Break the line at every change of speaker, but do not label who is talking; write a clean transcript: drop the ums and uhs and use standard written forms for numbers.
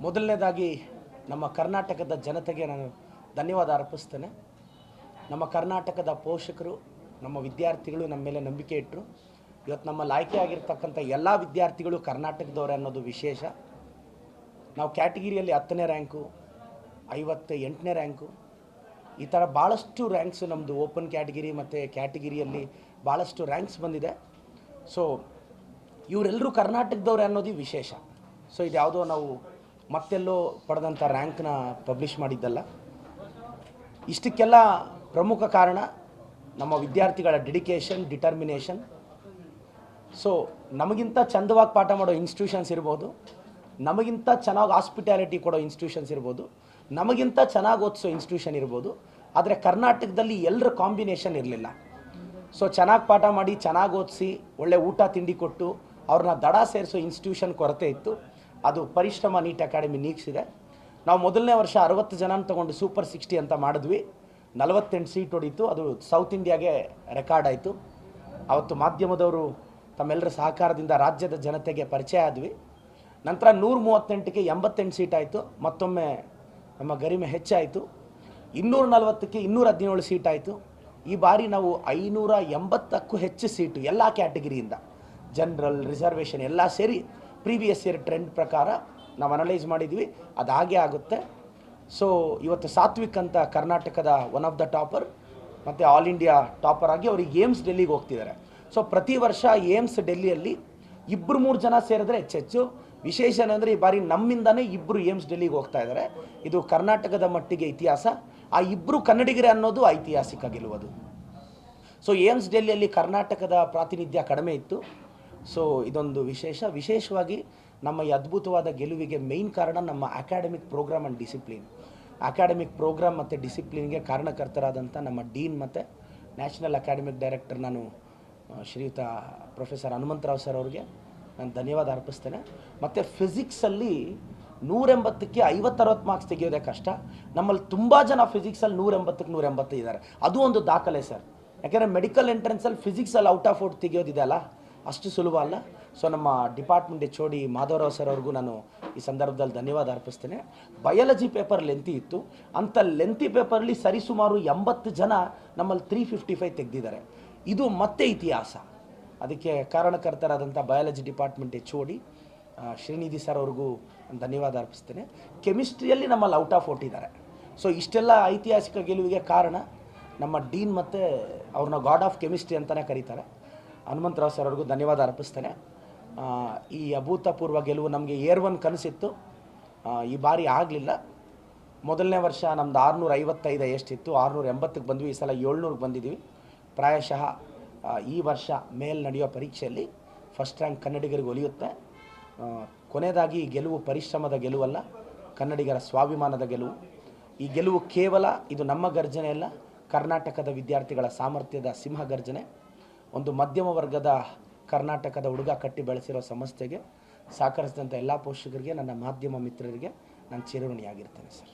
ಮೊದಲನೇದಾಗಿ ನಮ್ಮ ಕರ್ನಾಟಕದ ಜನತೆಗೆ ನಾನು ಧನ್ಯವಾದ ಅರ್ಪಿಸ್ತೇನೆ. ನಮ್ಮ ಕರ್ನಾಟಕದ ಪೋಷಕರು, ನಮ್ಮ ವಿದ್ಯಾರ್ಥಿಗಳು ನಮ್ಮ ಮೇಲೆ ನಂಬಿಕೆ ಇಟ್ಟರು. ಇವತ್ತು ನಮ್ಮಲ್ಲಿ ಆಯ್ಕೆ ಆಗಿರ್ತಕ್ಕಂಥ ಎಲ್ಲ ವಿದ್ಯಾರ್ಥಿಗಳು ಕರ್ನಾಟಕದವರೇ ಅನ್ನೋದು ವಿಶೇಷ. ನಾವು ಕ್ಯಾಟಗಿರಿಯಲ್ಲಿ 10ನೇ ರ್ಯಾಂಕು, 58ನೇ ರ್ಯಾಂಕು, ಈ ಥರ ಭಾಳಷ್ಟು ರ್ಯಾಂಕ್ಸು ನಮ್ಮದು ಓಪನ್ ಕ್ಯಾಟಗಿರಿ ಮತ್ತು ಕ್ಯಾಟಗಿರಿಯಲ್ಲಿ ಭಾಳಷ್ಟು ರ್ಯಾಂಕ್ಸ್ ಬಂದಿದೆ. ಸೊ ಇವರೆಲ್ಲರೂ ಕರ್ನಾಟಕದವ್ರೆ ಅನ್ನೋದು ವಿಶೇಷ. ಸೊ ಇದು ಯಾವುದೋ ನಾವು ಮತ್ತೆಲ್ಲೋ ಪಡೆದಂಥ ರ್ಯಾಂಕ್ನ ಪಬ್ಲಿಷ್ ಮಾಡಿದ್ದಲ್ಲ. ಇಷ್ಟಕ್ಕೆಲ್ಲ ಪ್ರಮುಖ ಕಾರಣ ನಮ್ಮ ವಿದ್ಯಾರ್ಥಿಗಳ ಡೆಡಿಕೇಶನ್, ಡಿಟರ್ಮಿನೇಷನ್. ಸೊ ನಮಗಿಂತ ಚಂದವಾಗಿ ಪಾಠ ಮಾಡೋ ಇನ್ಸ್ಟಿಟ್ಯೂಷನ್ಸ್ ಇರ್ಬೋದು, ನಮಗಿಂತ ಚೆನ್ನಾಗಿ ಹಾಸ್ಪಿಟ್ಯಾಲಿಟಿ ಕೊಡೋ ಇನ್ಸ್ಟಿಟ್ಯೂಷನ್ಸ್ ಇರ್ಬೋದು, ನಮಗಿಂತ ಚೆನ್ನಾಗಿ ಓದಿಸೋ ಇನ್ಸ್ಟಿಟ್ಯೂಷನ್ ಇರ್ಬೋದು. ಆದರೆ ಕರ್ನಾಟಕದಲ್ಲಿ ಎಲ್ಲರ ಕಾಂಬಿನೇಷನ್ ಇರಲಿಲ್ಲ. ಸೊ ಚೆನ್ನಾಗಿ ಪಾಠ ಮಾಡಿ, ಚೆನ್ನಾಗಿ ಓದಿಸಿ, ಒಳ್ಳೆ ಊಟ ತಿಂಡಿ ಕೊಟ್ಟು ಅವ್ರನ್ನ ದಡ ಸೇರಿಸೋ ಇನ್ಸ್ಟಿಟ್ಯೂಷನ್ ಕೊರತೆ ಇತ್ತು. ಅದು ಪರಿಶ್ರಮ ನೀಟ್ ಅಕಾಡೆಮಿ ನೀಗಿಸಿದೆ. ನಾವು ಮೊದಲನೇ ವರ್ಷ 60 ಜನ ತೊಗೊಂಡು ಸೂಪರ್ 60 ಅಂತ ಮಾಡಿದ್ವಿ. 48 ಸೀಟ್ ಹೊಡೀತು. ಅದು ಸೌತ್ ಇಂಡಿಯಾಗೆ ರೆಕಾರ್ಡ್ ಆಯಿತು. ಅವತ್ತು ಮಾಧ್ಯಮದವರು ತಮ್ಮೆಲ್ಲರ ಸಹಕಾರದಿಂದ ರಾಜ್ಯದ ಜನತೆಗೆ ಪರಿಚಯ ಆದ್ವಿ. ನಂತರ 138ಕ್ಕೆ 88 ಸೀಟ್ ಆಯಿತು. ಮತ್ತೊಮ್ಮೆ ನಮ್ಮ ಗರಿಮೆ ಹೆಚ್ಚಾಯಿತು. 240ಕ್ಕೆ 217 ಸೀಟ್ ಆಯಿತು. ಈ ಬಾರಿ ನಾವು 580ಕ್ಕೂ ಹೆಚ್ಚು ಸೀಟು ಎಲ್ಲ ಕ್ಯಾಟಗಿರಿಯಿಂದ, ಜನರಲ್, ರಿಸರ್ವೇಷನ್ ಎಲ್ಲ ಸೇರಿ ಪ್ರೀವಿಯಸ್ ಇಯರ್ ಟ್ರೆಂಡ್ ಪ್ರಕಾರ ನಾವು ಅನಲೈಸ್ ಮಾಡಿದ್ವಿ. ಅದು ಹಾಗೆ ಆಗುತ್ತೆ. ಸೊ ಇವತ್ತು ಸಾತ್ವಿಕ್ ಅಂತ ಕರ್ನಾಟಕದ ಒನ್ ಆಫ್ ದ ಟಾಪರ್ ಮತ್ತು ಆಲ್ ಇಂಡಿಯಾ ಟಾಪರ್ ಆಗಿ ಅವ್ರಿಗೆ ಏಮ್ಸ್ ಡೆಲ್ಲಿಗೆ ಹೋಗ್ತಿದ್ದಾರೆ. ಸೊ ಪ್ರತಿ ವರ್ಷ ಏಮ್ಸ್ ಡೆಲ್ಲಿಯಲ್ಲಿ 2-3 ಜನ ಸೇರಿದ್ರೆ ಹೆಚ್ಚು. ವಿಶೇಷ ಏನಂದರೆ ಈ ಬಾರಿ ನಮ್ಮಿಂದನೇ 2 ಏಮ್ಸ್ ಡೆಲ್ಲಿಗೆ ಹೋಗ್ತಾ ಇದ್ದಾರೆ. ಇದು ಕರ್ನಾಟಕದ ಮಟ್ಟಿಗೆ ಇತಿಹಾಸ. ಆ 2 ಕನ್ನಡಿಗರೇ ಅನ್ನೋದು ಐತಿಹಾಸಿಕ ಗೆಲುವುದು. ಸೊ ಏಮ್ಸ್ ಡೆಲ್ಲಿಯಲ್ಲಿ ಕರ್ನಾಟಕದ ಪ್ರಾತಿನಿಧ್ಯ ಕಡಿಮೆ ಇತ್ತು. ಸೊ ಇದೊಂದು ವಿಶೇಷವಾಗಿ ನಮ್ಮ ಈ ಅದ್ಭುತವಾದ ಗೆಲುವಿಗೆ ಮೇಯ್ನ್ ಕಾರಣ ನಮ್ಮ academic programme and discipline. Academic programme ಮತ್ತು ಡಿಸಿಪ್ಲಿನ್ಗೆ ಕಾರಣಕರ್ತರಾದಂಥ ನಮ್ಮ ಡೀನ್ ಮತ್ತು ನ್ಯಾಷನಲ್ ಅಕಾಡೆಮಿಕ್ ಡೈರೆಕ್ಟರ್ ನಾನು ಶ್ರೀಯುತ ಪ್ರೊಫೆಸರ್ ಹನುಮಂತರಾವ್ ಸರ್ ಅವ್ರಿಗೆ ನಾನು ಧನ್ಯವಾದ ಅರ್ಪಿಸ್ತೇನೆ. ಮತ್ತು ಫಿಸಿಕ್ಸಲ್ಲಿ 180ಕ್ಕೆ 50-60 ಮಾರ್ಕ್ಸ್ ತೆಗೆಯೋದೇ ಕಷ್ಟ. ನಮ್ಮಲ್ಲಿ ತುಂಬ ಜನ ಫಿಸಿಕ್ಸಲ್ಲಿ 180ಕ್ಕೆ 180 ಇದ್ದಾರೆ. ಅದು ಒಂದು ದಾಖಲೆ ಸರ್. ಯಾಕೆಂದರೆ ಮೆಡಿಕಲ್ ಎಂಟ್ರೆನ್ಸಲ್ಲಿ ಫಿಸಿಕ್ಸಲ್ಲಿ ಔಟ್ ಆಫ್ ಔಟ್ ತೆಗೆಯೋದಿದೆ ಅಲ್ಲ, ಅಷ್ಟು ಸುಲಭ ಅಲ್ಲ. ಸೊ ನಮ್ಮ ಡಿಪಾರ್ಟ್ಮೆಂಟ್ HOD ಮಾಧವರಾವ್ ಸರ್ ಅವ್ರಿಗೂ ನಾನು ಈ ಸಂದರ್ಭದಲ್ಲಿ ಧನ್ಯವಾದ ಅರ್ಪಿಸ್ತೇನೆ. ಬಯಾಲಜಿ ಪೇಪರ್ ಲೆಂತಿ ಇತ್ತು. ಅಂಥ ಲೆಂತಿ ಪೇಪರಲ್ಲಿ ಸರಿಸುಮಾರು 80 ಜನ ನಮ್ಮಲ್ಲಿ 355 ತೆಗೆದಿದ್ದಾರೆ. ಇದು ಮತ್ತೆ ಇತಿಹಾಸ. ಅದಕ್ಕೆ ಕಾರಣಕರ್ತರಾದಂಥ biology department HOD Shrinidhi sir ಅವ್ರಿಗೂ ಧನ್ಯವಾದ ಅರ್ಪಿಸ್ತೇನೆ. ಕೆಮಿಸ್ಟ್ರಿಯಲ್ಲಿ ನಮ್ಮಲ್ಲಿ ಔಟ್ ಆಫ್ ಔಟ್ ಇದ್ದಾರೆ. ಸೊ ಇಷ್ಟೆಲ್ಲ ಐತಿಹಾಸಿಕ ಗೆಲುವಿಗೆ ಕಾರಣ ನಮ್ಮ ಡೀನ್ ಮತ್ತು ಅವ್ರನ್ನ ಗಾಡ್ ಆಫ್ ಕೆಮಿಸ್ಟ್ರಿ ಅಂತಲೇ ಕರೀತಾರೆ, ಹನುಮಂತರಾವ್ ಸರ್ ಅವ್ರಿಗೂ ಧನ್ಯವಾದ ಅರ್ಪಿಸ್ತೇನೆ. ಈ ಅಭೂತಪೂರ್ವ ಗೆಲುವು ನಮಗೆ ಏರ್ 1 ಕನಸಿತ್ತು, ಈ ಬಾರಿ ಆಗಲಿಲ್ಲ. ಮೊದಲನೇ ವರ್ಷ ನಮ್ಮದು 655 ಎಷ್ಟಿತ್ತು, 680ಕ್ಕೆ ಬಂದ್ವಿ. ಈ ಸಲ 700ಕ್ಕೆ ಬಂದಿದ್ದೀವಿ. ಪ್ರಾಯಶಃ ಈ ವರ್ಷ ಮೇಲೆ ನಡೆಯೋ ಪರೀಕ್ಷೆಯಲ್ಲಿ ಫಸ್ಟ್ ರ್ಯಾಂಕ್ ಕನ್ನಡಿಗರಿಗೆ ಒಲಿಯುತ್ತೆ. ಕೊನೆಯದಾಗಿ ಈ ಗೆಲುವು ಪರಿಶ್ರಮದ ಗೆಲುವಲ್ಲ, ಕನ್ನಡಿಗರ ಸ್ವಾಭಿಮಾನದ ಗೆಲುವು. ಈ ಗೆಲುವು ಕೇವಲ ಇದು ನಮ್ಮ ಗರ್ಜನೆ ಅಲ್ಲ, ಕರ್ನಾಟಕದ ವಿದ್ಯಾರ್ಥಿಗಳ ಸಾಮರ್ಥ್ಯದ ಸಿಂಹ ಗರ್ಜನೆ. ಒಂದು ಮಧ್ಯಮ ವರ್ಗದ ಕರ್ನಾಟಕದ ಹುಡುಗ ಕಟ್ಟಿ ಬೆಳೆಸಿರೋ ಸಂಸ್ಥೆಗೆ ಸಹಕರಿಸಿದಂಥ ಎಲ್ಲ ಪೋಷಕರಿಗೆ, ನನ್ನ ಮಾಧ್ಯಮ ಮಿತ್ರರಿಗೆ ನಾನು ಚಿರಋಣಿಯಾಗಿರ್ತೇನೆ ಸರ್.